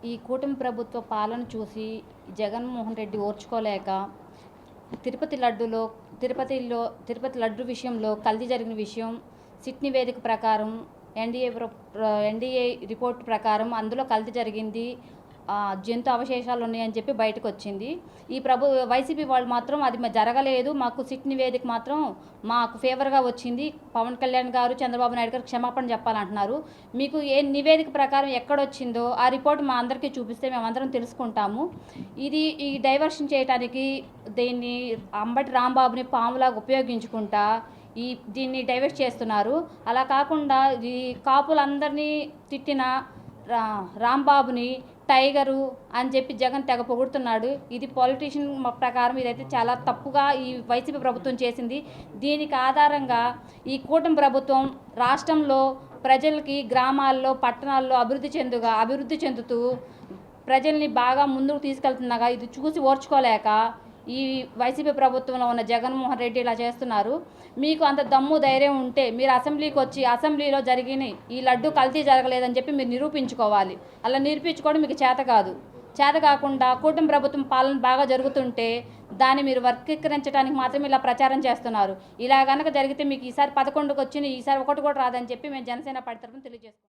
ఈ కూటమి ప్రభుత్వ పాలన చూసి జగన్మోహన్ రెడ్డి ఓర్చుకోలేక తిరుపతి లడ్డులో తిరుపతి లడ్డు విషయంలో కల్తీ జరిగిన విషయం సిట్ నివేదిక ప్రకారం ఎన్డీఏ రిపోర్ట్ ప్రకారం అందులో కల్తీ జరిగింది, జంతు అవశేషాలు ఉన్నాయని చెప్పి బయటకు వచ్చింది. ఈ వైసీపీ వాళ్ళు మాత్రం అది జరగలేదు, మాకు సిట్ నివేదిక మాత్రం మాకు ఫేవర్గా వచ్చింది, పవన్ కళ్యాణ్ గారు చంద్రబాబు నాయుడు గారు క్షమాపణ చెప్పాలంటున్నారు. మీకు ఏ నివేదిక ప్రకారం ఎక్కడొచ్చిందో ఆ రిపోర్ట్ మా అందరికీ చూపిస్తే మేమందరం తెలుసుకుంటాము. ఈ డైవర్షన్ చేయడానికి దీన్ని అంబటి రాంబాబుని పాములాగా ఉపయోగించుకుంటా దీన్ని డైవర్ట్ చేస్తున్నారు. అలా కాకుండా ఈ కాపులందరినీ తిట్టిన రాంబాబుని టైగరు అని చెప్పి జగన్ తెగ పొగుడుతున్నాడు. ఇది పొలిటీషియన్ ప్రకారం ఇదైతే చాలా తప్పుగా ఈ వైసీపీ ప్రభుత్వం చేసింది. దీనికి ఆధారంగా ఈ కూటమి ప్రభుత్వం రాష్ట్రంలో ప్రజలకి గ్రామాల్లో పట్టణాల్లో అభివృద్ధి చెందుతూ ప్రజల్ని బాగా ముందుకు తీసుకెళ్తుండగా ఇది చూసి ఓర్చుకోలేక ఈ వైసీపీ ప్రభుత్వంలో ఉన్న జగన్మోహన్ రెడ్డి ఇలా చేస్తున్నారు. మీకు అంత దమ్ము ధైర్యం ఉంటే మీరు అసెంబ్లీకి వచ్చి అసెంబ్లీలో జరిగిన ఈ లడ్డు కల్తీ జరగలేదని చెప్పి మీరు నిరూపించుకోవాలి. అలా నిరూపించుకోవడం మీకు చేత కాకుండా కూటమి ప్రభుత్వం పాలన బాగా జరుగుతుంటే దాన్ని మీరు వర్గీకరించడానికి మాత్రమే ఇలా ప్రచారం చేస్తున్నారు. ఇలా కనుక జరిగితే మీకు ఈసారి 11కి వచ్చిన ఈసారి 1 కూడా రాదని చెప్పి మేము జనసేన పార్టీ తరఫున తెలియజేస్తాం.